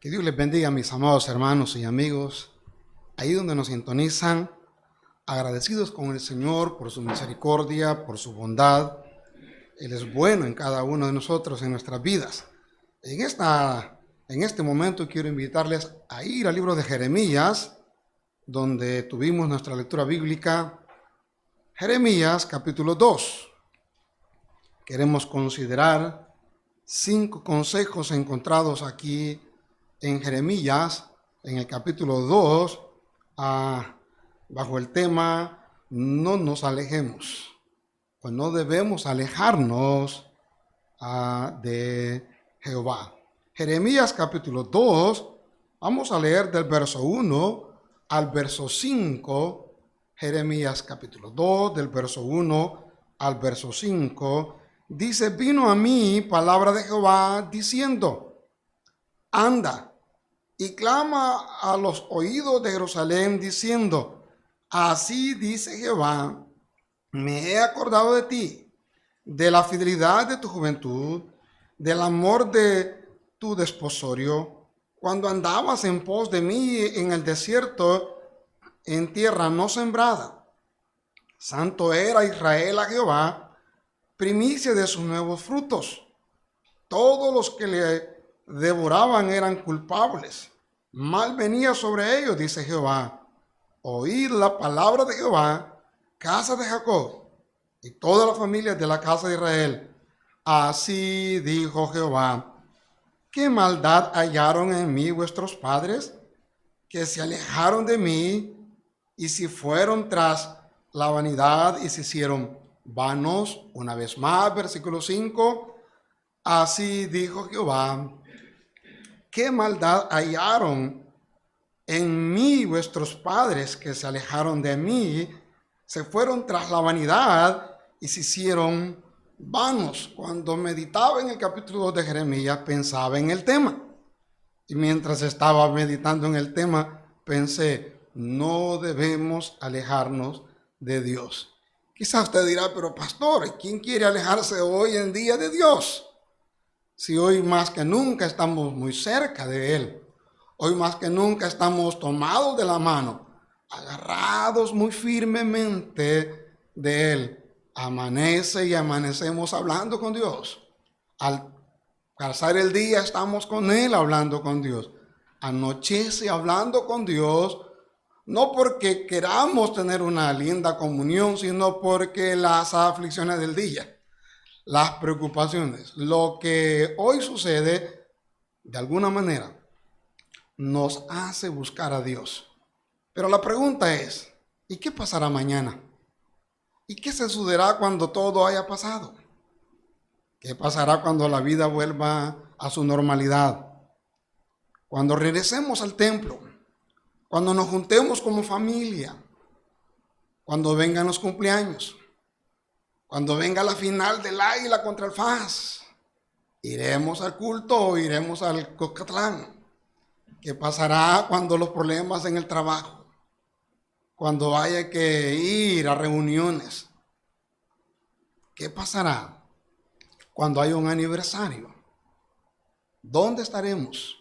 Que Dios les bendiga, mis amados hermanos y amigos, ahí donde nos sintonizan, agradecidos con el Señor por su misericordia, por su bondad. Él es bueno en cada uno de nosotros, en nuestras vidas. En este momento quiero invitarles a ir al libro de Jeremías, donde tuvimos nuestra lectura bíblica, Jeremías capítulo 2. Queremos considerar 5 consejos encontrados aquí en Jeremías, en el capítulo 2, bajo el tema no nos alejemos, pues no debemos alejarnos de Jehová. Jeremías capítulo 2, vamos a leer del verso 1 al verso 5. Jeremías capítulo 2, del verso 1 al verso 5, dice: vino a mí palabra de Jehová diciendo: anda y clama a los oídos de Jerusalén diciendo: así dice Jehová, me he acordado de ti, de la fidelidad de tu juventud, del amor de tu desposorio, cuando andabas en pos de mí en el desierto, en tierra no sembrada. Santo era Israel a Jehová, primicia de sus nuevos frutos. Todos los que le devoraban eran culpables. Mal venía sobre ellos, dice Jehová. Oíd la palabra de Jehová, casa de Jacob, y todas las familias de la casa de Israel. Así dijo Jehová: ¿qué maldad hallaron en mí vuestros padres, que se alejaron de mí, y si fueron tras la vanidad y se hicieron vanos? Una vez más, versículo 5. Así dijo Jehová: ¿qué maldad hallaron en mí vuestros padres, que se alejaron de mí, se fueron tras la vanidad y se hicieron vanos? Cuando meditaba en el capítulo 2 de Jeremías, pensaba en el tema. Y mientras estaba meditando en el tema, pensé: no debemos alejarnos de Dios. Quizás usted dirá: pero pastor, ¿quién quiere alejarse hoy en día de Dios? Si hoy más que nunca estamos muy cerca de Él. Hoy más que nunca estamos tomados de la mano, agarrados muy firmemente de Él. Amanece y amanecemos hablando con Dios. Al pasar el día estamos con Él hablando con Dios. Anochece hablando con Dios, no porque queramos tener una linda comunión, sino porque las aflicciones del día, las preocupaciones, lo que hoy sucede, de alguna manera, nos hace buscar a Dios. Pero la pregunta es: ¿y qué pasará mañana? ¿Y qué se sucederá cuando todo haya pasado? ¿Qué pasará cuando la vida vuelva a su normalidad? Cuando regresemos al templo, cuando nos juntemos como familia, cuando vengan los cumpleaños, cuando venga la final del Águila contra el FAS, iremos al culto o iremos al Cocatlán. ¿Qué pasará cuando los problemas en el trabajo? Cuando haya que ir a reuniones. ¿Qué pasará cuando haya un aniversario? ¿Dónde estaremos?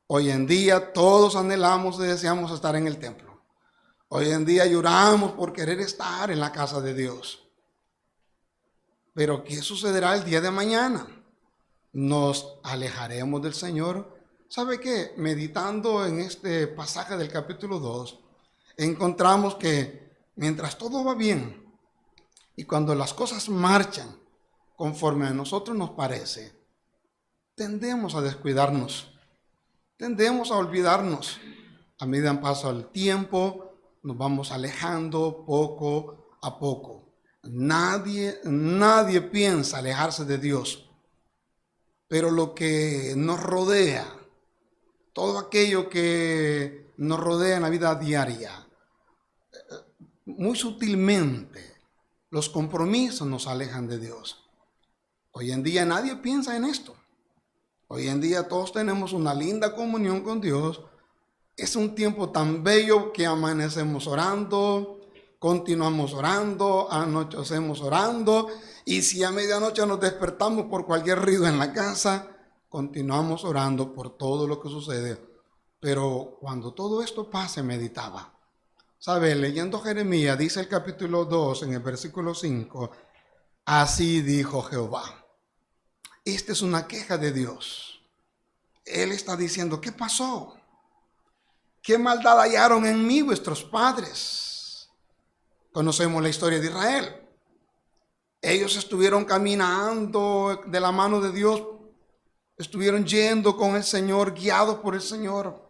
Hoy en día todos anhelamos y deseamos estar en el templo. Hoy en día lloramos por querer estar en la casa de Dios. Pero ¿qué sucederá el día de mañana? ¿Nos alejaremos del Señor? ¿Sabe qué? Meditando en este pasaje del capítulo 2, encontramos que mientras todo va bien y cuando las cosas marchan conforme a nosotros nos parece, tendemos a descuidarnos, tendemos a olvidarnos. A medida que pasa el tiempo, nos vamos alejando poco a poco. Nadie piensa alejarse de Dios, pero lo que nos rodea, todo aquello que nos rodea en la vida diaria, muy sutilmente, los compromisos nos alejan de Dios. Hoy en día nadie piensa en esto. Hoy en día todos tenemos una linda comunión con Dios. Es un tiempo tan bello que amanecemos orando, continuamos orando, anochecemos orando, y si a medianoche nos despertamos por cualquier ruido en la casa, continuamos orando por todo lo que sucede. Pero cuando todo esto pase, meditaba. ¿Sabe? Leyendo Jeremías, dice el capítulo 2, en el versículo 5, así dijo Jehová. Esta es una queja de Dios. Él está diciendo, ¿qué pasó? ¿Qué maldad hallaron en mí vuestros padres? Conocemos la historia de Israel. Ellos estuvieron caminando de la mano de Dios, estuvieron yendo con el Señor, guiados por el Señor,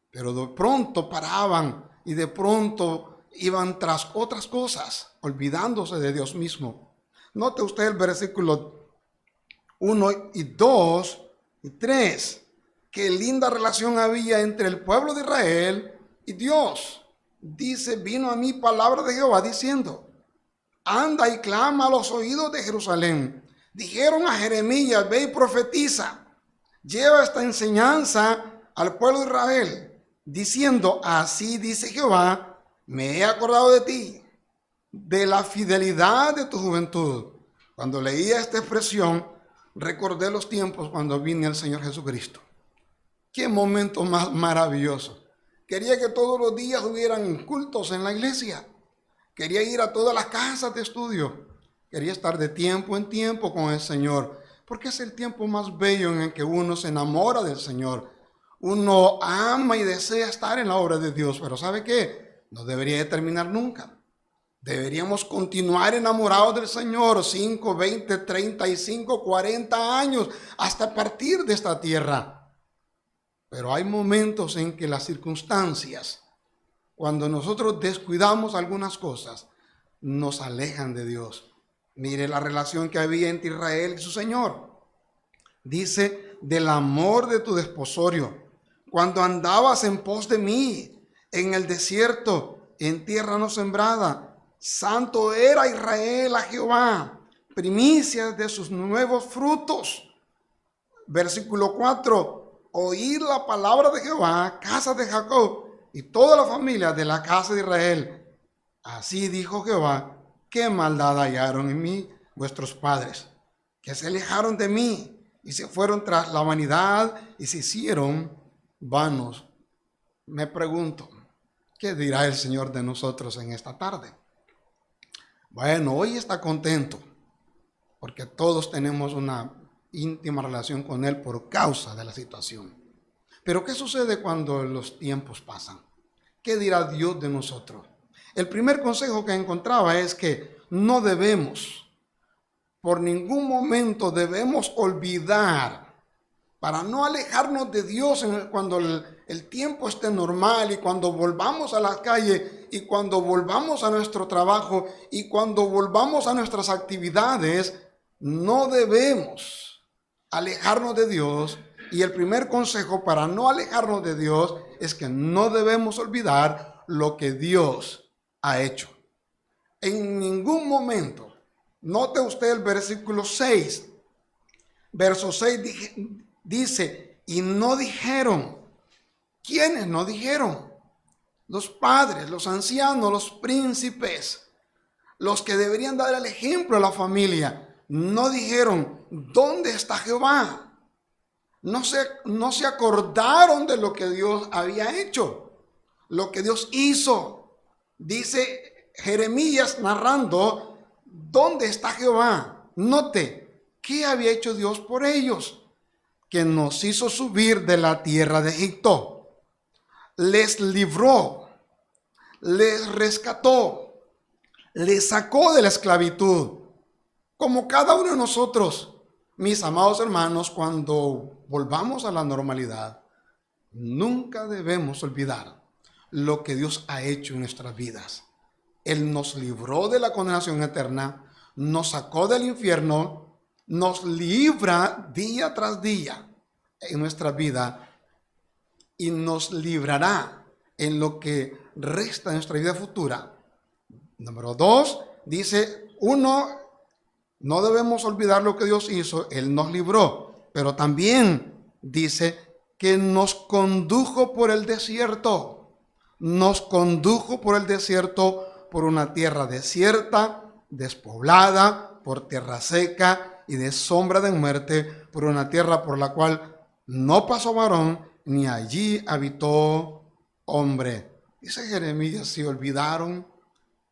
pero de pronto paraban y de pronto iban tras otras cosas, olvidándose de Dios mismo. Note usted el versículo 1 y 2 y 3, qué linda relación había entre el pueblo de Israel y Dios. Dice, vino a mí palabra de Jehová diciendo, anda y clama a los oídos de Jerusalén. Dijeron a Jeremías, ve y profetiza, lleva esta enseñanza al pueblo de Israel, diciendo, así dice Jehová, me he acordado de ti, de la fidelidad de tu juventud. Cuando leía esta expresión, recordé los tiempos cuando vine al Señor Jesucristo. Qué momento más maravilloso. Quería que todos los días hubieran cultos en la iglesia. Quería ir a todas las casas de estudio. Quería estar de tiempo en tiempo con el Señor, porque es el tiempo más bello en el que uno se enamora del Señor. Uno ama y desea estar en la obra de Dios, pero ¿sabe qué? No debería de terminar nunca. Deberíamos continuar enamorados del Señor 5, 20, 35, 40 años hasta partir de esta tierra. Pero hay momentos en que las circunstancias, cuando nosotros descuidamos algunas cosas, nos alejan de Dios. Mire la relación que había entre Israel y su Señor. Dice, del amor de tu desposorio, cuando andabas en pos de mí, en el desierto, en tierra no sembrada, santo era Israel a Jehová, primicias de sus nuevos frutos. Versículo 4, oír la palabra de Jehová, casa de Jacob, y toda la familia de la casa de Israel. Así dijo Jehová, qué maldad hallaron en mí vuestros padres, que se alejaron de mí y se fueron tras la vanidad y se hicieron vanos. Me pregunto, ¿qué dirá el Señor de nosotros en esta tarde? Bueno, hoy está contento porque todos tenemos una íntima relación con Él por causa de la situación. Pero ¿qué sucede cuando los tiempos pasan? ¿Qué dirá Dios de nosotros? El primer consejo que encontraba es que no debemos, por ningún momento debemos olvidar, para no alejarnos de Dios cuando el tiempo esté normal y cuando volvamos a la calle y cuando volvamos a nuestro trabajo y cuando volvamos a nuestras actividades, no debemos alejarnos de Dios. Y el primer consejo para no alejarnos de Dios es que no debemos olvidar lo que Dios ha hecho. En ningún momento, note usted el versículo 6. Verso 6 dice, y no dijeron. ¿Quiénes no dijeron? Los padres, los ancianos, los príncipes, los que deberían dar el ejemplo a la familia. No dijeron, ¿dónde está Jehová? No se acordaron de lo que Dios había hecho, lo que Dios hizo. Dice Jeremías narrando, ¿dónde está Jehová? Note, ¿qué había hecho Dios por ellos? Que nos hizo subir de la tierra de Egipto, les libró, les rescató, les sacó de la esclavitud, como cada uno de nosotros. Mis amados hermanos, cuando volvamos a la normalidad, nunca debemos olvidar lo que Dios ha hecho en nuestras vidas. Él nos libró de la condenación eterna, nos sacó del infierno, nos libra día tras día en nuestra vida y nos librará en lo que resta de nuestra vida futura. Número 2, dice, 1, no debemos olvidar lo que Dios hizo, Él nos libró, pero también dice que nos condujo por el desierto, nos condujo por el desierto, por una tierra desierta, despoblada, por tierra seca, y de sombra de muerte, por una tierra por la cual no pasó varón, ni allí habitó hombre. Dice Jeremías, se olvidaron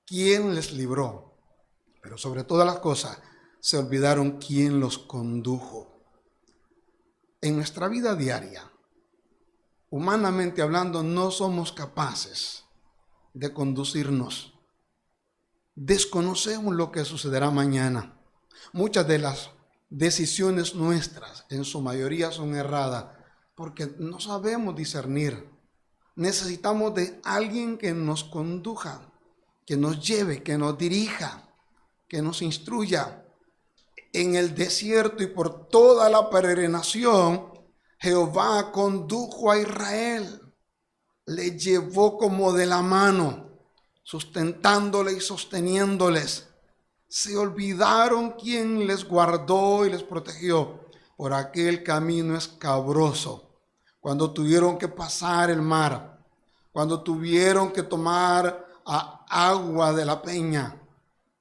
quién les libró, pero sobre todas las cosas se olvidaron quién los condujo. En nuestra vida diaria, humanamente hablando, no somos capaces de conducirnos. Desconocemos lo que sucederá mañana. Muchas de las decisiones nuestras, en su mayoría, son erradas porque no sabemos discernir. Necesitamos de alguien que nos conduja, que nos lleve, que nos dirija, que nos instruya. En el desierto y por toda la peregrinación, Jehová condujo a Israel, le llevó como de la mano, sustentándole y sosteniéndoles. Se olvidaron quién les guardó y les protegió por aquel camino escabroso, cuando tuvieron que pasar el mar, cuando tuvieron que tomar agua de la peña,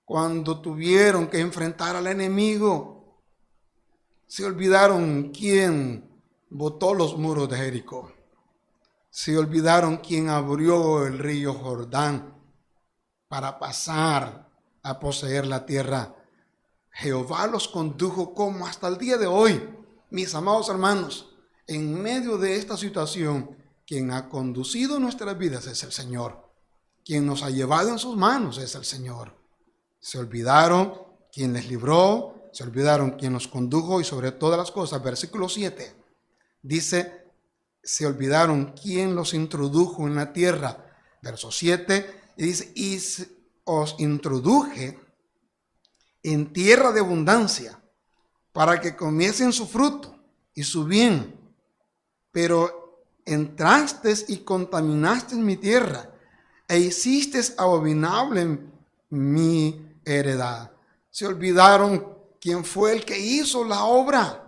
cuando tuvieron que enfrentar al enemigo. Se olvidaron quién botó los muros de Jericó. Se olvidaron quién abrió el río Jordán para pasar a poseer la tierra. Jehová los condujo como hasta el día de hoy. Mis amados hermanos, en medio de esta situación, quien ha conducido nuestras vidas es el Señor. Quien nos ha llevado en sus manos es el Señor. Se olvidaron quién les libró, se olvidaron quién los condujo y sobre todas las cosas, versículo 7, dice, se olvidaron quién los introdujo en la tierra. Verso 7, y dice, y os introduje en tierra de abundancia para que comiesen su fruto y su bien, pero entraste y contaminaste mi tierra e hiciste abominable mi heredad. Se olvidaron quién fue el que hizo la obra.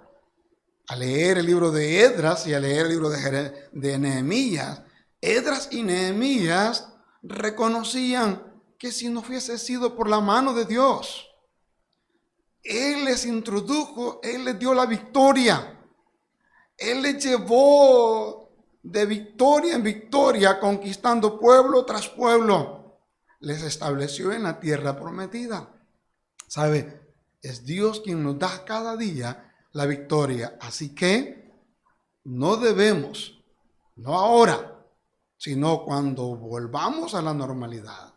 Al leer el libro de Esdras y al leer el libro de Nehemías, Esdras y Nehemías reconocían que si no hubiese sido por la mano de Dios, Él les introdujo, Él les dio la victoria, Él les llevó de victoria en victoria, conquistando pueblo tras pueblo, les estableció en la tierra prometida. ¿Sabe? Es Dios quien nos da cada día la victoria. Así que no debemos, no ahora, sino cuando volvamos a la normalidad,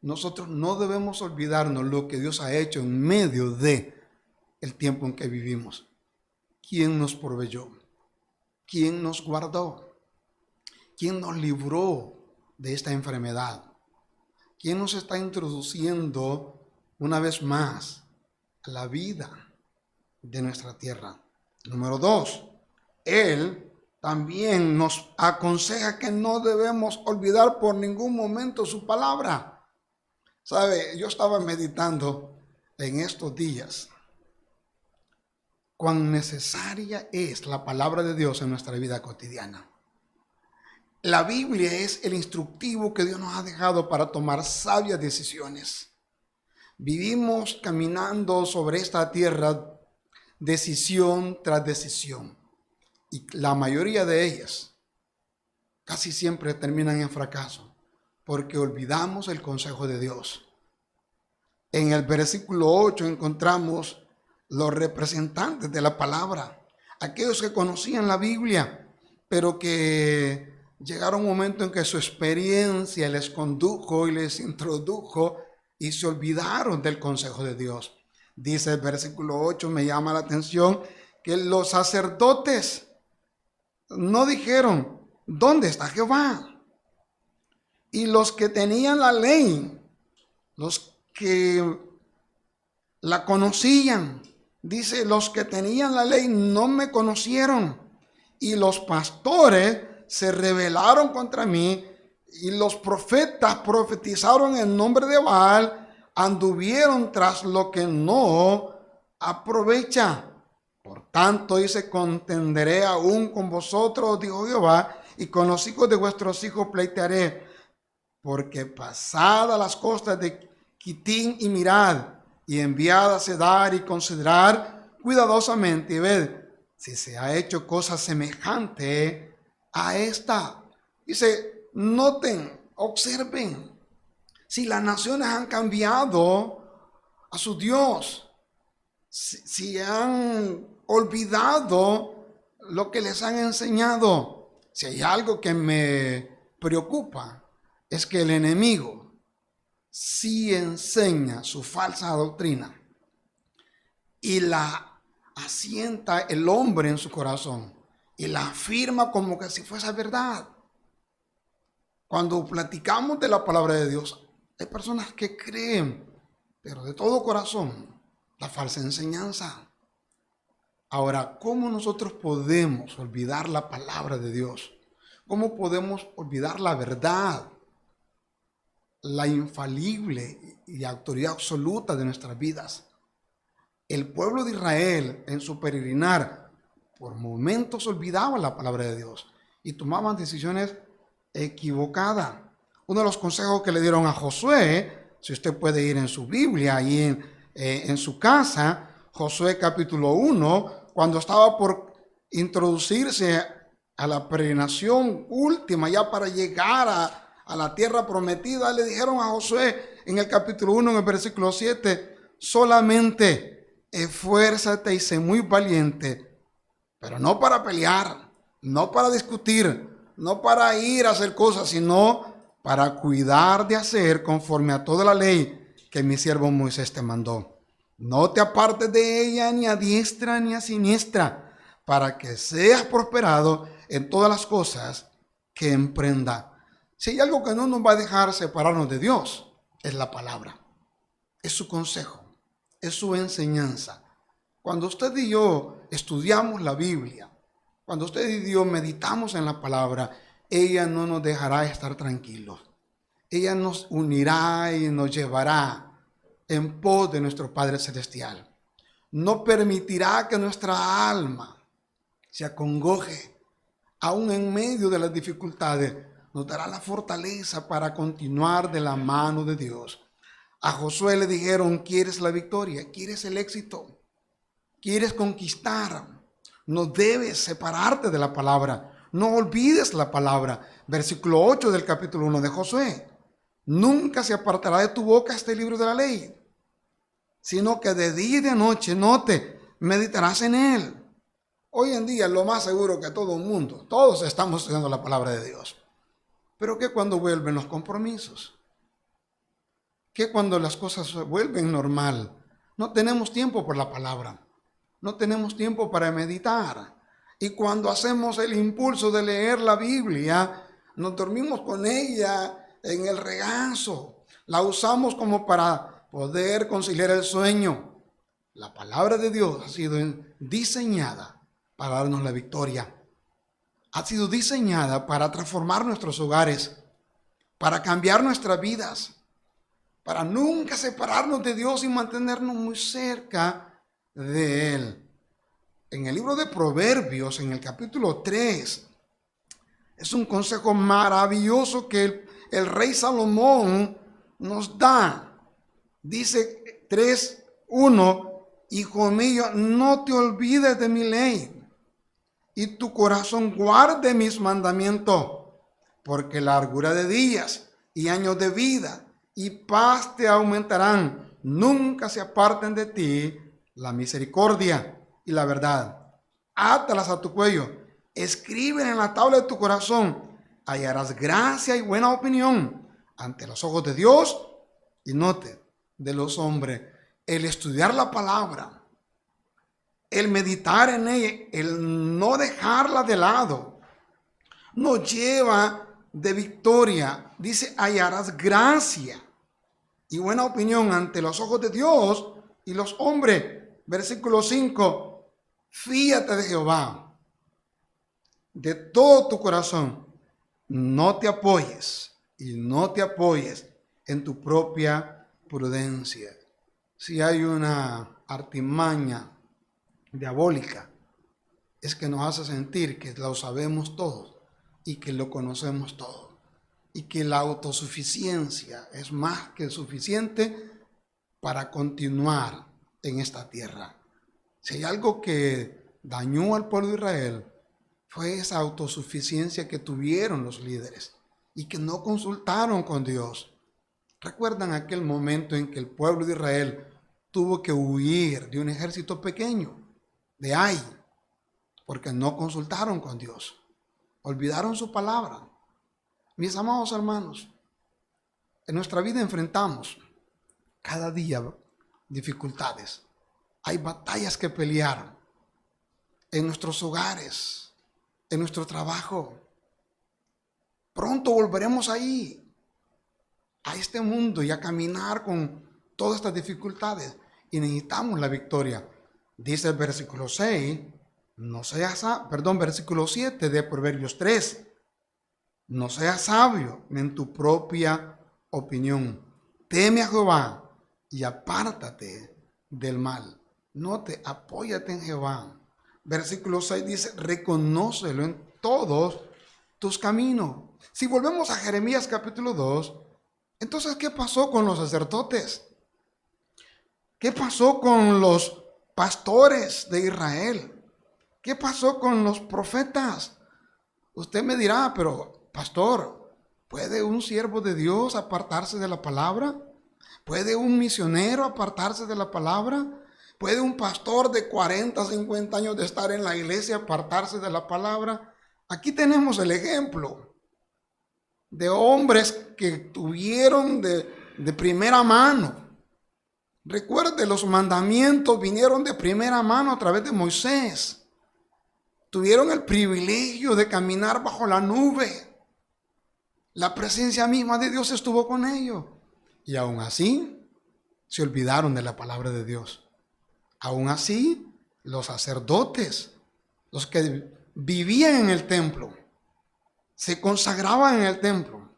nosotros no debemos olvidarnos lo que Dios ha hecho en medio de el tiempo en que vivimos. ¿Quién nos proveyó? ¿Quién nos guardó? ¿Quién nos libró de esta enfermedad? ¿Quién nos está introduciendo una vez más a la vida de nuestra tierra? Número 2, Él también nos aconseja que no debemos olvidar por ningún momento su palabra. ¿Sabe? Yo estaba meditando en estos días cuán necesaria es la palabra de Dios en nuestra vida cotidiana. La Biblia es el instructivo que Dios nos ha dejado para tomar sabias decisiones. Vivimos caminando sobre esta tierra decisión tras decisión. Y la mayoría de ellas casi siempre terminan en fracaso porque olvidamos el consejo de Dios. En el versículo 8 encontramos los representantes de la palabra, aquellos que conocían la Biblia, pero que llegaron un momento en que su experiencia les condujo y les introdujo y se olvidaron del consejo de Dios. Dice el versículo 8, me llama la atención, que los sacerdotes no dijeron, ¿dónde está Jehová? Y los que tenían la ley, los que la conocían, dice, los que tenían la ley no me conocieron. Y los pastores se rebelaron contra mí, y los profetas profetizaron en nombre de Baal, anduvieron tras lo que no aprovecha. Por tanto, dice, contenderé aún con vosotros, dijo Jehová, y con los hijos de vuestros hijos pleitearé, porque pasadas las costas de Quitín y Mirad, y enviad a sedar y considerar cuidadosamente y ved si se ha hecho cosa semejante a esta. Dice, noten, observen, si las naciones han cambiado a su Dios, si han olvidado lo que les han enseñado. Si hay algo que me preocupa, es que el enemigo sí enseña su falsa doctrina y la asienta el hombre en su corazón y la afirma como que si fuese verdad. Cuando platicamos de la palabra de Dios, hay personas que creen, pero de todo corazón, la falsa enseñanza. Ahora, ¿cómo nosotros podemos olvidar la palabra de Dios? ¿Cómo podemos olvidar la verdad, la infalible y autoridad absoluta de nuestras vidas? El pueblo de Israel, en su peregrinar, por momentos olvidaba la palabra de Dios y tomaban decisiones equivocadas. Uno de los consejos que le dieron a Josué, si usted puede ir en su Biblia, ahí en su casa, Josué capítulo 1, cuando estaba por introducirse a la peregrinación última, ya para llegar a la tierra prometida, le dijeron a Josué en el capítulo 1, en el versículo 7, solamente esfuérzate y sé muy valiente, pero no para pelear, no para discutir, no para ir a hacer cosas, sino para cuidar de hacer conforme a toda la ley que mi siervo Moisés te mandó. No te apartes de ella ni a diestra ni a siniestra, para que seas prosperado en todas las cosas que emprenda. Si hay algo que no nos va a dejar separarnos de Dios, es la palabra, es su consejo, es su enseñanza. Cuando usted y yo estudiamos la Biblia, cuando usted y yo meditamos en la palabra, ella no nos dejará estar tranquilos. Ella nos unirá y nos llevará en pos de nuestro Padre Celestial. No permitirá que nuestra alma se acongoje, aún en medio de las dificultades. Nos dará la fortaleza para continuar de la mano de Dios. A Josué le dijeron, ¿quieres la victoria? ¿Quieres el éxito? ¿Quieres conquistar? No debes separarte de la palabra. No olvides la palabra. Versículo 8 del capítulo 1 de Josué. Nunca se apartará de tu boca este libro de la ley, sino que de día y de noche meditarás en él. Hoy en día lo más seguro que todo el mundo, todos estamos estudiando la palabra de Dios. Pero ¿qué cuando vuelven los compromisos? ¿Qué cuando las cosas se vuelven normal? No tenemos tiempo por la palabra. No tenemos tiempo para meditar. Y cuando hacemos el impulso de leer la Biblia, nos dormimos con ella en el regazo. La usamos como para poder conciliar el sueño. La palabra de Dios ha sido diseñada para darnos la victoria. Ha sido diseñada para transformar nuestros hogares, para cambiar nuestras vidas, para nunca separarnos de Dios y mantenernos muy cerca de Él. En el libro de Proverbios, en el capítulo 3, es un consejo maravilloso que el rey Salomón nos da. Dice 3:1, hijo mío, no te olvides de mi ley y tu corazón guarde mis mandamientos, porque largura de días y años de vida y paz te aumentarán. Nunca se aparten de ti la misericordia y la verdad. Átalas a tu cuello, escriben en la tabla de tu corazón. Hallarás gracia y buena opinión ante los ojos de Dios y note de los hombres. El estudiar la palabra, el meditar en ella, el no dejarla de lado, nos lleva de victoria. Dice, hallarás gracia y buena opinión ante los ojos de Dios y los hombres. Versículo 5, fíate de Jehová de todo tu corazón. No te apoyes en tu propia prudencia. Si hay una artimaña diabólica, es que nos hace sentir que lo sabemos todo y que lo conocemos todo y que la autosuficiencia es más que suficiente para continuar en esta tierra. Si hay algo que dañó al pueblo de Israel, fue esa autosuficiencia que tuvieron los líderes y que no consultaron con Dios. ¿Recuerdan aquel momento en que el pueblo de Israel tuvo que huir de un ejército pequeño, de Ai, porque no consultaron con Dios? Olvidaron su palabra. Mis amados hermanos, en nuestra vida enfrentamos cada día dificultades. Hay batallas que pelear en nuestros hogares, en nuestro trabajo. Pronto volveremos ahí, a este mundo y a caminar con todas estas dificultades. Y necesitamos la victoria. Dice el versículo 6, versículo 7 de Proverbios 3. No seas sabio en tu propia opinión. Teme a Jehová y apártate del mal. Note, apóyate en Jehová. Versículo 6 dice, reconócelo en todos tus caminos. Si volvemos a Jeremías capítulo 2, entonces, ¿qué pasó con los sacerdotes? ¿Qué pasó con los pastores de Israel? ¿Qué pasó con los profetas? Usted me dirá, pero pastor, ¿puede un siervo de Dios apartarse de la palabra? ¿Puede un misionero apartarse de la palabra? ¿Puede un pastor de 40, 50 años de estar en la iglesia apartarse de la palabra? Aquí tenemos el ejemplo de hombres que tuvieron de primera mano. Recuerde, los mandamientos vinieron de primera mano a través de Moisés. Tuvieron el privilegio de caminar bajo la nube. La presencia misma de Dios estuvo con ellos. Y aún así, se olvidaron de la palabra de Dios. Aún así, los sacerdotes, los que vivían en el templo, se consagraban en el templo,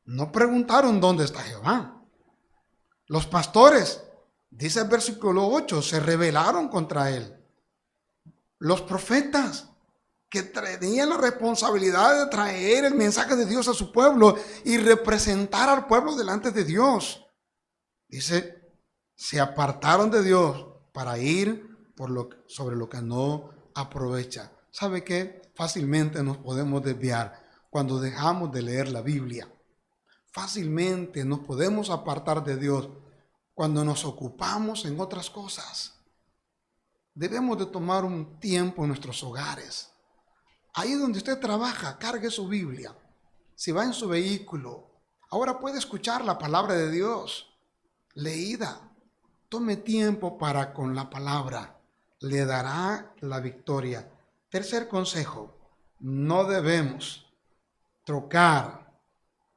no preguntaron dónde está Jehová. Los pastores, dice el versículo 8, se rebelaron contra él. Los profetas, que tenían la responsabilidad de traer el mensaje de Dios a su pueblo y representar al pueblo delante de Dios, dice, se apartaron de Dios para ir sobre lo que no aprovecha. ¿Sabe qué? Fácilmente nos podemos desviar cuando dejamos de leer la Biblia. Fácilmente nos podemos apartar de Dios cuando nos ocupamos en otras cosas. Debemos de tomar un tiempo en nuestros hogares. Ahí donde usted trabaja, cargue su Biblia. Si va en su vehículo, ahora puede escuchar la palabra de Dios leída. Tome tiempo para con la palabra. Le dará la victoria. Tercer consejo, no debemos trocar.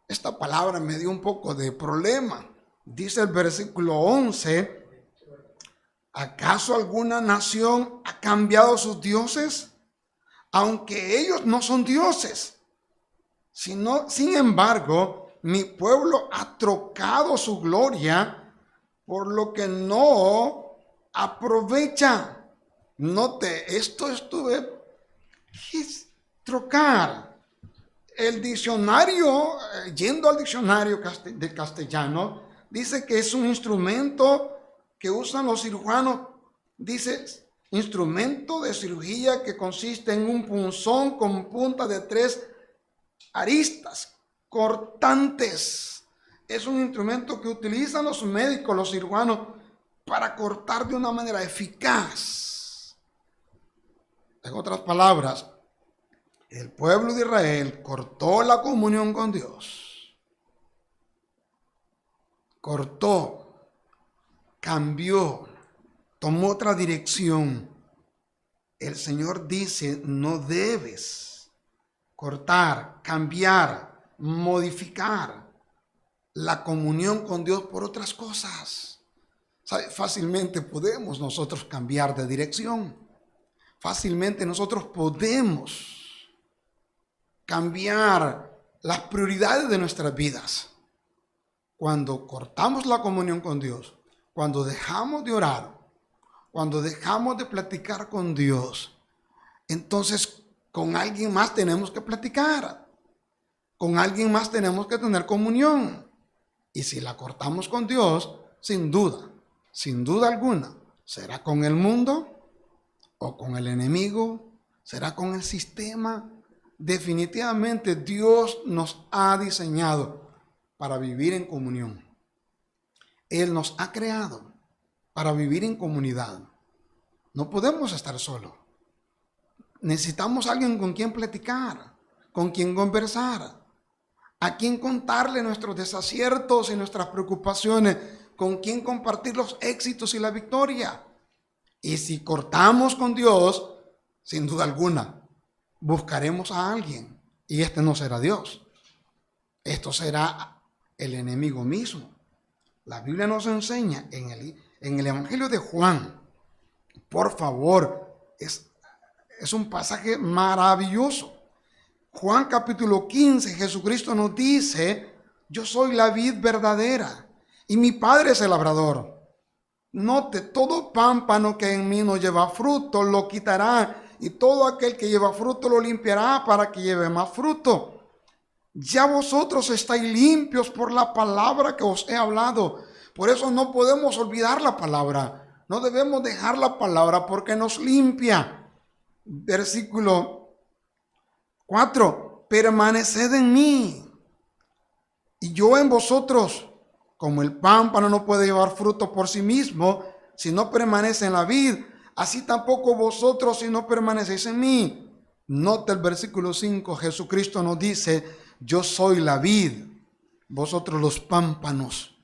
Esta palabra me dio un poco de problema. Dice el versículo 11, ¿acaso alguna nación ha cambiado sus dioses? Aunque ellos no son dioses. Sin embargo, mi pueblo ha trocado su gloria por lo que no aprovecha. Note, ¿qué es trocar? El diccionario, yendo al diccionario de castellano, dice que es un instrumento que usan los cirujanos. Dice, instrumento de cirugía que consiste en un punzón con punta de 3 aristas cortantes. Es un instrumento que utilizan los médicos, los cirujanos, para cortar de una manera eficaz. En otras palabras, el pueblo de Israel cortó la comunión con Dios. Cortó, cambió, tomó otra dirección. El Señor dice, no debes cortar, cambiar, modificar la comunión con Dios por otras cosas. Fácilmente podemos nosotros cambiar de dirección. Fácilmente nosotros podemos cambiar las prioridades de nuestras vidas. Cuando cortamos la comunión con Dios, cuando dejamos de orar, cuando dejamos de platicar con Dios, entonces con alguien más tenemos que platicar. Con alguien más tenemos que tener comunión. Y si la cortamos con Dios, sin duda alguna, será con el mundo o con el enemigo, será con el sistema. Definitivamente Dios nos ha diseñado para vivir en comunión. Él nos ha creado para vivir en comunidad. No podemos estar solos. Necesitamos a alguien con quien platicar, con quien conversar, a quien contarle nuestros desaciertos y nuestras preocupaciones, con quien compartir los éxitos y la victoria. Y si cortamos con Dios, sin duda alguna, buscaremos a alguien. Y este no será Dios. Esto será el enemigo mismo. La Biblia nos enseña en el Evangelio de Juan. Por favor, es un pasaje maravilloso. Juan capítulo 15, Jesucristo nos dice: yo soy la vid verdadera y mi Padre es el labrador. Note, todo pámpano que en mí no lleva fruto lo quitará, y todo aquel que lleva fruto lo limpiará para que lleve más fruto. Ya vosotros estáis limpios por la palabra que os he hablado. Por eso no podemos olvidar la palabra. No debemos dejar la palabra porque nos limpia. Versículo 4. Permaneced en mí y yo en vosotros. Como el pámpano no puede llevar fruto por sí mismo si no permanece en la vid, así tampoco vosotros si no permanecéis en mí. Nota el versículo 5. Jesucristo nos dice: yo soy la vid, vosotros los pámpanos.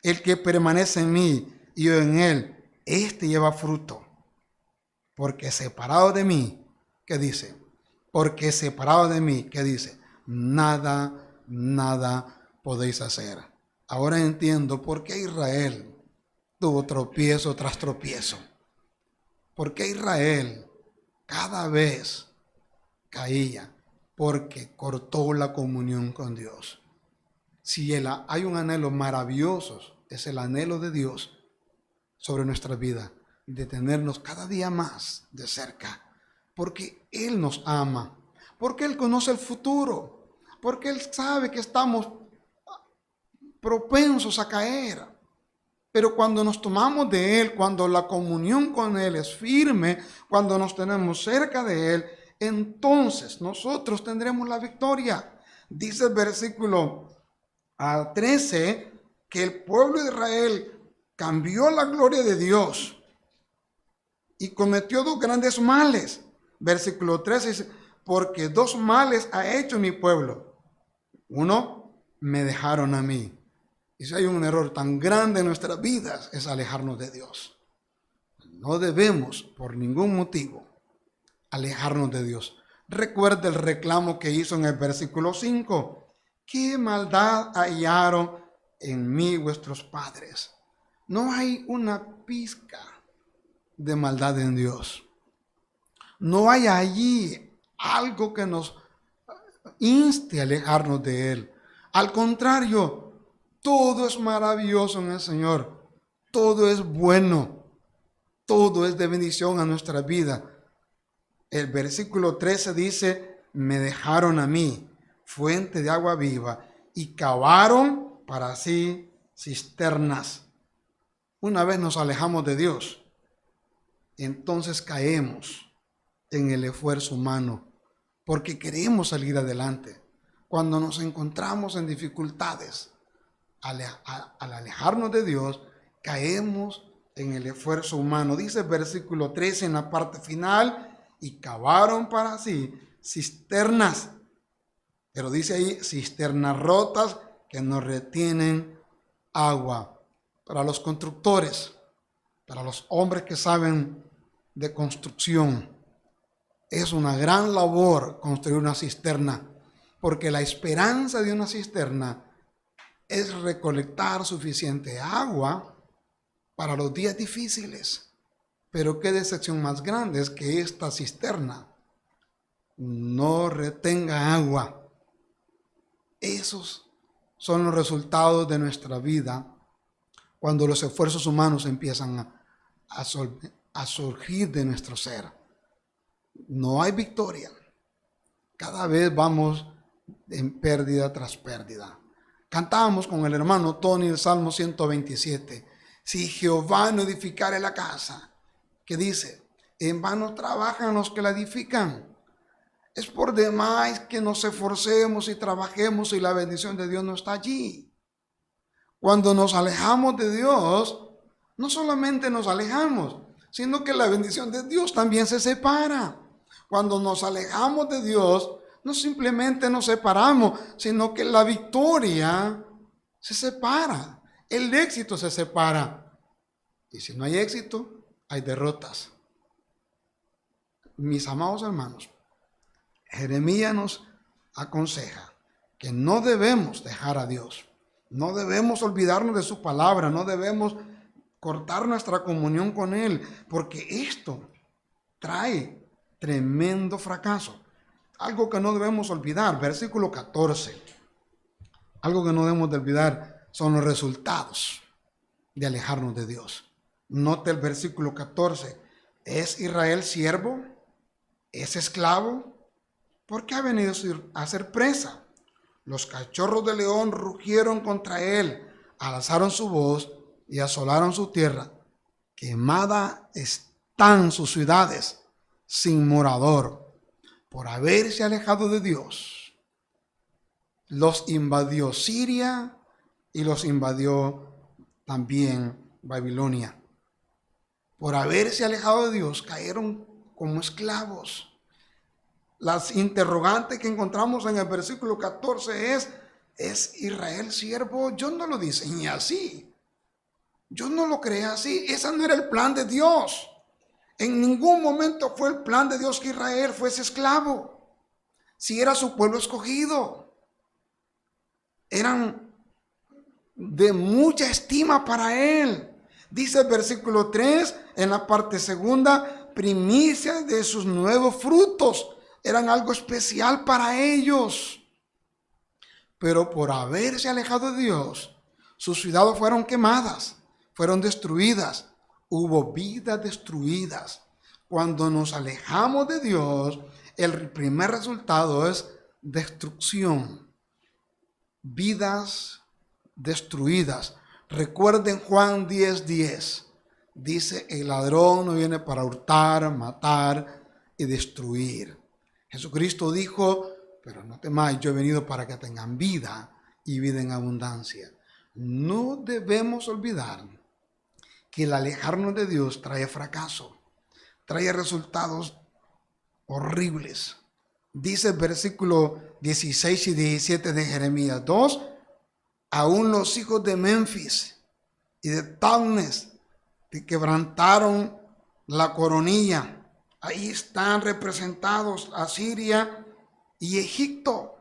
El que permanece en mí y yo en él, este lleva fruto. Porque separado de mí, ¿qué dice? Porque separado de mí, ¿qué dice? Nada podéis hacer. Ahora entiendo por qué Israel tuvo tropiezo tras tropiezo. ¿Por qué Israel cada vez caía? Porque cortó la comunión con Dios. Si hay un anhelo maravilloso, es el anhelo de Dios sobre nuestra vida, de tenernos cada día más de cerca, porque Él nos ama, porque Él conoce el futuro, porque Él sabe que estamos propensos a caer. Pero cuando nos tomamos de Él, cuando la comunión con Él es firme, cuando nos tenemos cerca de Él, entonces nosotros tendremos la victoria. Dice el versículo 13 que el pueblo de Israel cambió la gloria de Dios y cometió dos grandes males. Versículo 13 dice: porque dos males ha hecho mi pueblo. Uno, me dejaron a mí. Y si hay un error tan grande en nuestras vidas, es alejarnos de Dios. No debemos, por ningún motivo, alejarnos de Dios. Recuerda el reclamo que hizo en el versículo 5. ¿Qué maldad hallaron en mí vuestros padres? No hay una pizca de maldad en Dios. No hay allí algo que nos inste a alejarnos de Él. Al contrario, todo es maravilloso en el Señor. Todo es bueno. Todo es de bendición a nuestra vida. El versículo 13 dice: me dejaron a mí, fuente de agua viva, y cavaron para sí cisternas. Una vez nos alejamos de Dios, entonces caemos en el esfuerzo humano, porque queremos salir adelante. Cuando nos encontramos en dificultades, al alejarnos de Dios, caemos en el esfuerzo humano. Dice el versículo 13 en la parte final: y cavaron para sí cisternas. Pero dice ahí: cisternas rotas que no retienen agua. Para los constructores, para los hombres que saben de construcción, es una gran labor construir una cisterna, porque la esperanza de una cisterna es recolectar suficiente agua para los días difíciles. Pero qué decepción más grande es que esta cisterna no retenga agua. Esos son los resultados de nuestra vida cuando los esfuerzos humanos empiezan a surgir de nuestro ser. No hay victoria. Cada vez vamos en pérdida tras pérdida. Cantábamos con el hermano Tony el Salmo 127. Si Jehová no edificare la casa, ¿qué dice? En vano trabajan los que la edifican. Es por demás que nos esforcemos y trabajemos y la bendición de Dios no está allí. Cuando nos alejamos de Dios, no solamente nos alejamos, sino que la bendición de Dios también se separa. Cuando nos alejamos de Dios, no simplemente nos separamos, sino que la victoria se separa, el éxito se separa. Y si no hay éxito, hay derrotas. Mis amados hermanos, Jeremías nos aconseja que no debemos dejar a Dios, no debemos olvidarnos de su palabra, no debemos cortar nuestra comunión con Él, porque esto trae tremendo fracaso. Algo que no debemos olvidar, versículo 14. Algo que no debemos de olvidar son los resultados de alejarnos de Dios. Note el versículo 14. ¿Es Israel siervo? ¿Es esclavo? ¿Por qué ha venido a ser presa? Los cachorros de león rugieron contra él, alzaron su voz y asolaron su tierra. Quemada están sus ciudades, sin morador, por haberse alejado de Dios. Los invadió Siria y los invadió también Babilonia. Por haberse alejado de Dios, cayeron como esclavos. Las interrogantes que encontramos en el versículo 14 ¿es Israel siervo? Yo no lo diseñé así. Yo no lo creé así. Ese no era el plan de Dios. En ningún momento fue el plan de Dios que Israel fuese esclavo. Si era su pueblo escogido. Eran de mucha estima para él. Dice el versículo 3, en la parte segunda, primicias de sus nuevos frutos. Eran algo especial para ellos. Pero por haberse alejado de Dios, sus ciudades fueron quemadas, fueron destruidas. Hubo vidas destruidas. Cuando nos alejamos de Dios, el primer resultado es destrucción. Vidas destruidas. Recuerden Juan 10:10. Dice, el ladrón no viene para hurtar, matar y destruir. Jesucristo dijo, pero no temáis, yo he venido para que tengan vida y vida en abundancia. No debemos olvidar que el alejarnos de Dios trae fracaso, trae resultados horribles. Dice el versículo 16 y 17 de Jeremías 2, aún los hijos de Memphis y de Taunes que quebrantaron la coronilla. Ahí están representados Asiria y Egipto.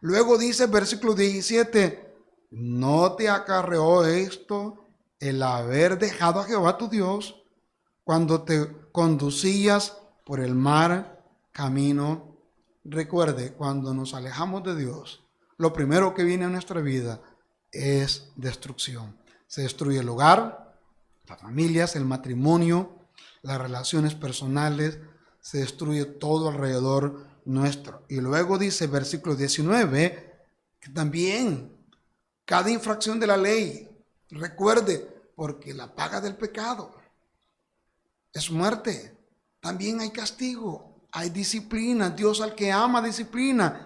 Luego dice el versículo 17, ¿no te acarreó esto el haber dejado a Jehová tu Dios cuando te conducías por el mar camino? Recuerde, cuando nos alejamos de Dios, lo primero que viene a nuestra vida es destrucción. Se destruye el hogar, las familias, el matrimonio, las relaciones personales, se destruye todo alrededor nuestro. Y luego dice versículo 19, que también cada infracción de la ley, recuerde, porque la paga del pecado es muerte. También hay castigo, hay disciplina. Dios al que ama disciplina.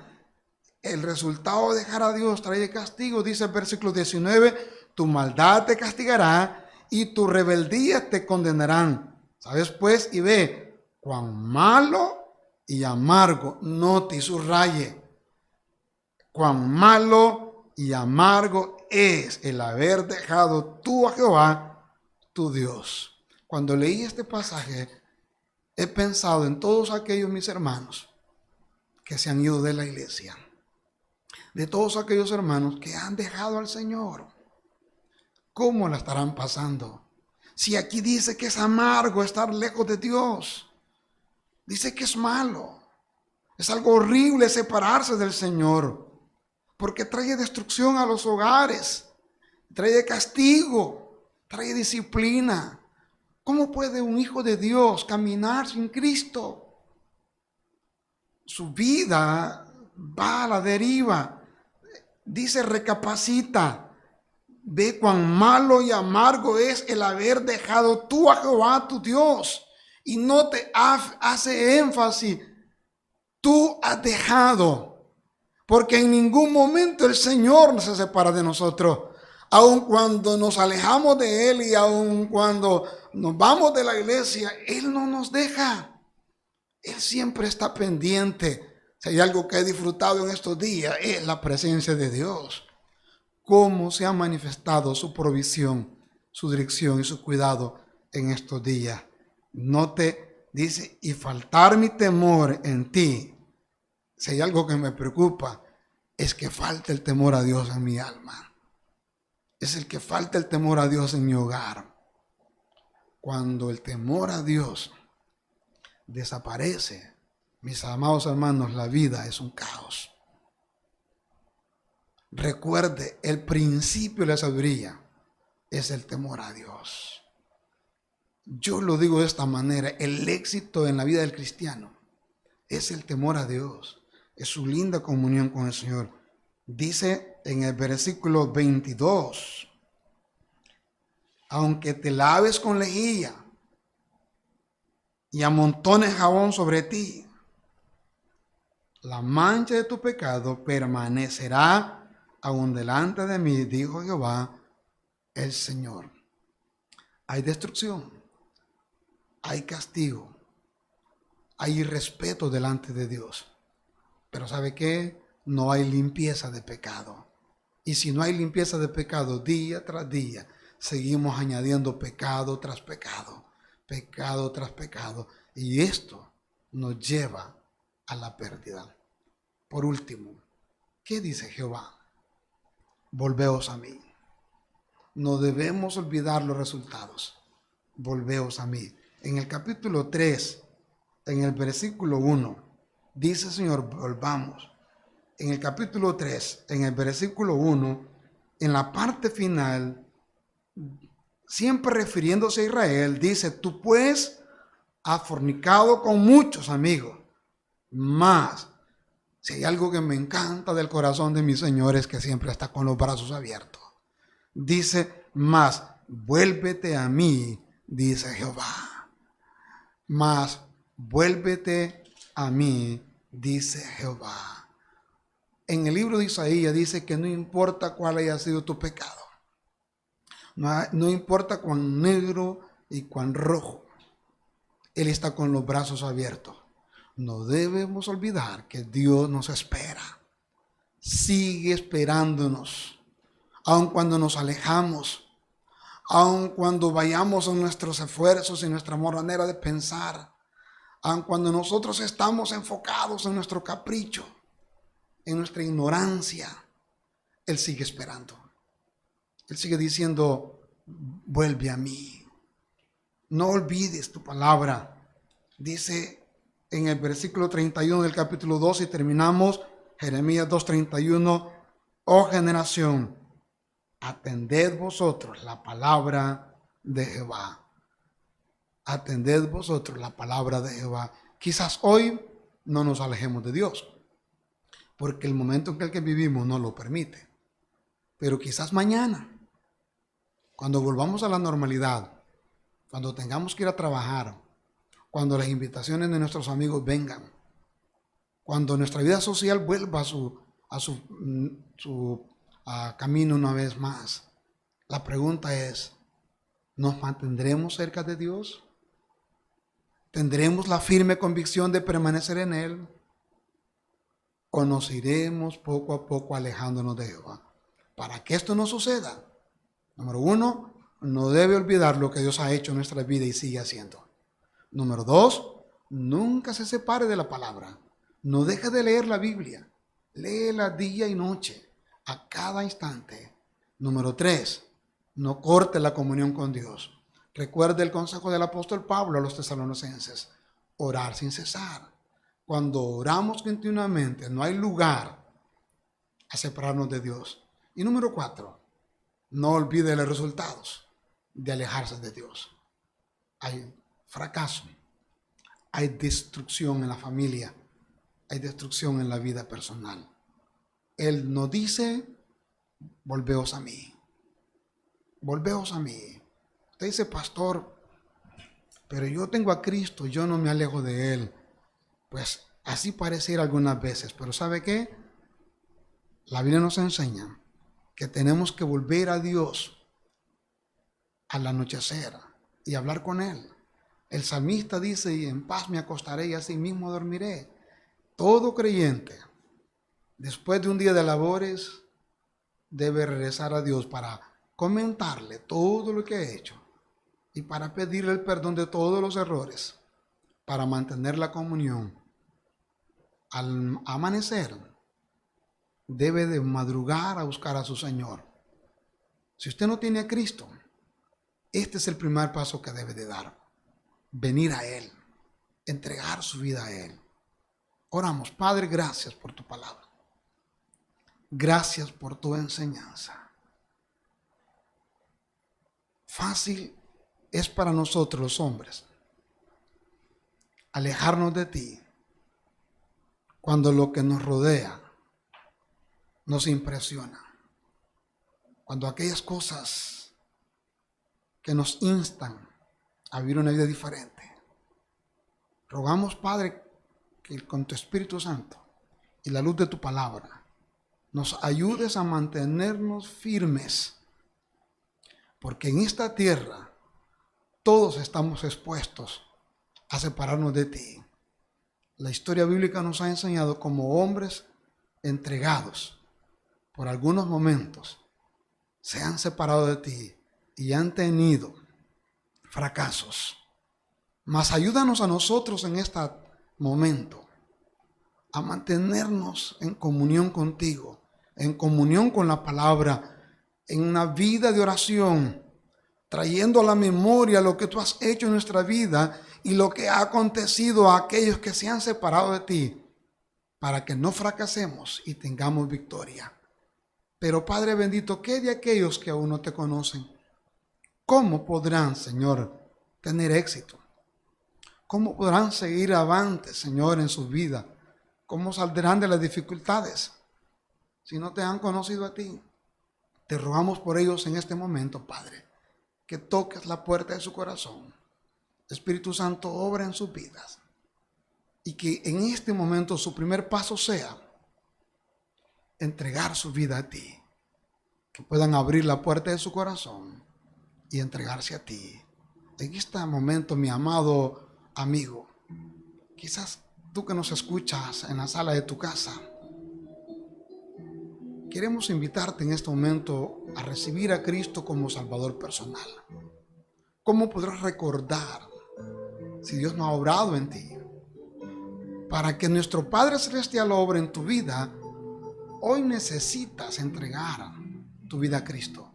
El resultado de dejar a Dios trae castigo. Dice el versículo 19, tu maldad te castigará y tu rebeldía te condenarán. ¿Sabes pues? Y ve cuán malo y amargo, note y subraye, cuán malo y amargo es el haber dejado tú a Jehová, tu Dios. Cuando leí este pasaje, he pensado en todos aquellos mis hermanos que se han ido de la iglesia, de todos aquellos hermanos que han dejado al Señor. ¿Cómo la estarán pasando? Si aquí dice que es amargo estar lejos de Dios, dice que es malo, es algo horrible separarse del Señor, porque trae destrucción a los hogares, trae castigo, trae disciplina. ¿Cómo puede un hijo de Dios caminar sin Cristo? Su vida va a la deriva. Dice recapacita, Ve cuán malo y amargo es el haber dejado tú a Jehová tu Dios. Y no te hace énfasis, tú has dejado. Porque en ningún momento el Señor se separa de nosotros. Aun cuando nos alejamos de Él y aun cuando nos vamos de la iglesia, Él no nos deja. Él siempre está pendiente. Si hay algo que he disfrutado en estos días, es la presencia de Dios. Cómo se ha manifestado su provisión, su dirección y su cuidado en estos días. No te dice, y faltar mi temor en ti. Si hay algo que me preocupa, es que falte el temor a Dios en mi alma. Es el que falta el temor a Dios en mi hogar. Cuando el temor a Dios desaparece, mis amados hermanos, la vida es un caos. Recuerde, el principio de la sabiduría es el temor a Dios. Yo lo digo de esta manera, el éxito en la vida del cristiano es el temor a Dios, es su linda comunión con el Señor. Dice en el versículo 22, aunque te laves con lejía y amontones jabón sobre ti, la mancha de tu pecado permanecerá aún delante de mí, dijo Jehová el Señor. Hay destrucción, hay castigo, hay irrespeto delante de Dios. Pero ¿sabe qué? No hay limpieza de pecado. Y si no hay limpieza de pecado, día tras día, seguimos añadiendo pecado tras pecado, pecado tras pecado. Y esto nos lleva a la pérdida. Por último, ¿qué dice Jehová? Volveos a mí. No debemos olvidar los resultados. Volveos a mí. En el capítulo 3, en el versículo 1, dice el Señor, volvamos. En el capítulo 3, en el versículo 1, en la parte final, siempre refiriéndose a Israel, dice, tú pues has fornicado con muchos amigos, mas si hay algo que me encanta del corazón de mi Señor es que siempre está con los brazos abiertos. Dice, mas vuélvete a mí, dice Jehová. Mas vuélvete a mí, dice Jehová. En el libro de Isaías dice que no importa cuál haya sido tu pecado. No importa cuán negro y cuán rojo. Él está con los brazos abiertos. No debemos olvidar que Dios nos espera. Sigue esperándonos. Aun cuando nos alejamos. Aun cuando vayamos en nuestros esfuerzos y nuestra manera de pensar. Aun cuando nosotros estamos enfocados en nuestro capricho, en nuestra ignorancia, Él sigue esperando. Él sigue diciendo, vuelve a mí. No olvides tu palabra. Dice en el versículo 31 del capítulo 2 y terminamos, Jeremías 2:31, oh generación, atended vosotros la palabra de Jehová. Atended vosotros la palabra de Jehová. Quizás hoy no nos alejemos de Dios, porque el momento en que vivimos no lo permite. Pero quizás mañana, cuando volvamos a la normalidad, cuando tengamos que ir a trabajar, cuando las invitaciones de nuestros amigos vengan, cuando nuestra vida social vuelva a su camino una vez más, la pregunta es, ¿nos mantendremos cerca de Dios? ¿Tendremos la firme convicción de permanecer en Él? ¿O nos iremos poco a poco alejándonos de Jehová? Para que esto no suceda, número 1, no debe olvidar lo que Dios ha hecho en nuestra vida y sigue haciendo. Número 2, nunca se separe de la palabra. No deje de leer la Biblia. Léela día y noche, a cada instante. Número 3, no corte la comunión con Dios. Recuerde el consejo del apóstol Pablo a los tesalonicenses. Orar sin cesar. Cuando oramos continuamente, no hay lugar a separarnos de Dios. Y número 4, no olvide los resultados de alejarse de Dios. Hay fracaso, hay destrucción en la familia, hay destrucción en la vida personal. Él nos dice, volveos a mí. volveos a mí. Usted dice, pastor, pero yo tengo a Cristo, yo no me alejo de Él. Pues así parece ir algunas veces, pero ¿sabe qué? La Biblia nos enseña que tenemos que volver a Dios al anochecer y hablar con Él. El salmista dice, y en paz me acostaré y así mismo dormiré. Todo creyente, después de un día de labores, debe regresar a Dios para comentarle todo lo que ha hecho y para pedirle el perdón de todos los errores, para mantener la comunión. Al amanecer, debe de madrugar a buscar a su Señor. Si usted no tiene a Cristo, este es el primer paso que debe de dar. Venir a Él, entregar su vida a Él. Oramos, Padre, gracias por tu palabra. Gracias por tu enseñanza. Fácil es para nosotros los hombres alejarnos de ti cuando lo que nos rodea nos impresiona. Cuando aquellas cosas que nos instan a vivir una vida diferente. Rogamos, Padre, que con tu Espíritu Santo y la luz de tu palabra nos ayudes a mantenernos firmes, porque en esta tierra todos estamos expuestos a separarnos de ti. La historia bíblica nos ha enseñado como hombres entregados por algunos momentos se han separado de ti y han tenido fracasos. Mas ayúdanos a nosotros en este momento a mantenernos en comunión contigo, en comunión con la palabra, en una vida de oración, trayendo a la memoria lo que tú has hecho en nuestra vida y lo que ha acontecido a aquellos que se han separado de ti, para que no fracasemos y tengamos victoria. Pero Padre bendito, ¿qué de aquellos que aún no te conocen? ¿Cómo podrán, Señor, tener éxito? ¿Cómo podrán seguir avante, Señor, en su vida? ¿Cómo saldrán de las dificultades si no te han conocido a ti? Te rogamos por ellos en este momento, Padre, que toques la puerta de su corazón. Espíritu Santo, obra en sus vidas. Y que en este momento su primer paso sea entregar su vida a ti. Que puedan abrir la puerta de su corazón y entregarse a ti. En este momento, mi amado amigo, quizás tú que nos escuchas en la sala de tu casa, queremos invitarte en este momento a recibir a Cristo como Salvador personal. ¿Cómo podrás recordar si Dios no ha obrado en ti? Para que nuestro Padre Celestial obre en tu vida, hoy necesitas entregar tu vida a Cristo.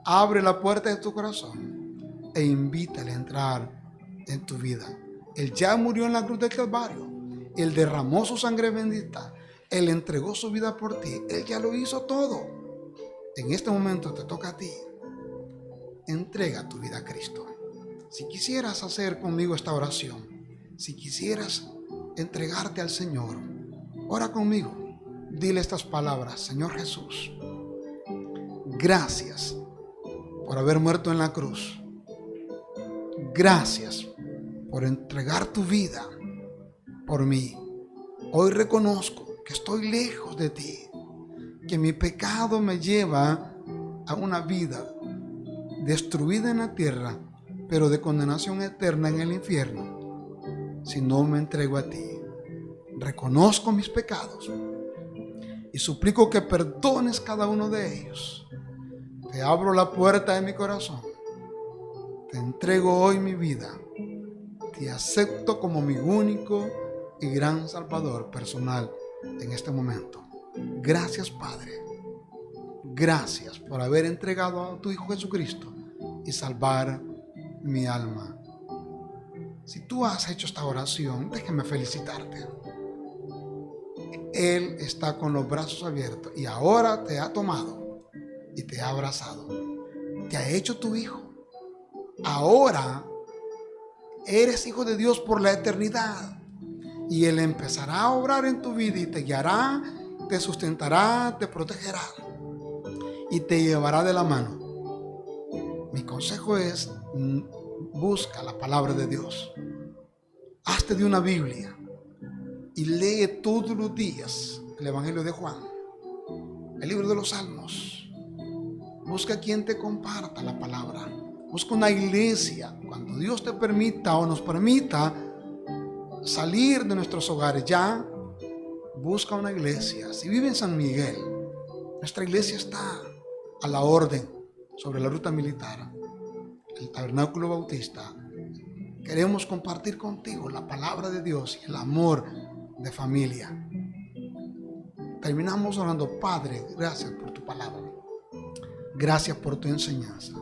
Abre la puerta de tu corazón e invítale a entrar en tu vida. Él ya murió en la cruz del Calvario. Él derramó su sangre bendita. Él entregó su vida por ti. Él ya lo hizo todo. En este momento te toca a ti. Entrega tu vida a Cristo. Si quisieras hacer conmigo esta oración, si quisieras entregarte al Señor, ora conmigo. Dile estas palabras: Señor Jesús, gracias por haber muerto en la cruz. Gracias por entregar tu vida por mí. Hoy reconozco que estoy lejos de ti, que mi pecado me lleva a una vida destruida en la tierra, pero de condenación eterna en el infierno, si no me entrego a ti. Reconozco mis pecados y suplico que perdones cada uno de ellos. Te abro la puerta de mi corazón. Te entrego hoy mi vida. Te acepto como mi único y gran Salvador personal en este momento. Gracias, Padre. Gracias por haber entregado a tu Hijo Jesucristo y salvar mi alma. Si tú has hecho esta oración, déjame felicitarte. Él está con los brazos abiertos y ahora te ha tomado y te ha abrazado. Te ha hecho tu hijo. Ahora eres hijo de Dios por la eternidad. Y Él empezará a obrar en tu vida y te guiará, te sustentará, te protegerá y te llevará de la mano Mi consejo es, busca la palabra de Dios. Hazte de una Biblia y lee todos los días el Evangelio de Juan, el libro de los Salmos. Busca quien te comparta la palabra. Busca una iglesia. Cuando Dios te permita o nos permita salir de nuestros hogares ya, busca una iglesia. Si vive en San Miguel, nuestra iglesia está a la orden sobre la ruta militar, el Tabernáculo Bautista. Queremos compartir contigo la palabra de Dios y el amor de familia. Terminamos orando. Padre, gracias por tu palabra. Gracias por tu enseñanza.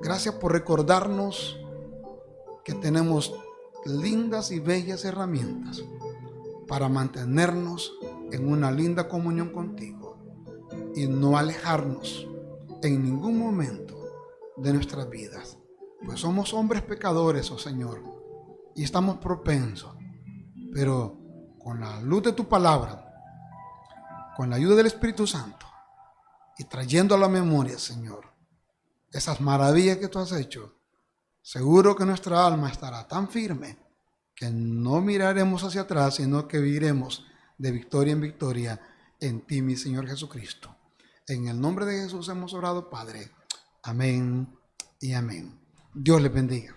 Gracias por recordarnos que tenemos lindas y bellas herramientas para mantenernos en una linda comunión contigo y no alejarnos en ningún momento de nuestras vidas. Pues somos hombres pecadores, oh Señor, y estamos propensos, pero con la luz de tu palabra, con la ayuda del Espíritu Santo y trayendo a la memoria, Señor, esas maravillas que tú has hecho, seguro que nuestra alma estará tan firme que no miraremos hacia atrás, sino que viviremos de victoria en victoria en ti, mi Señor Jesucristo. En el nombre de Jesús hemos orado, Padre. Amén y amén. Dios les bendiga.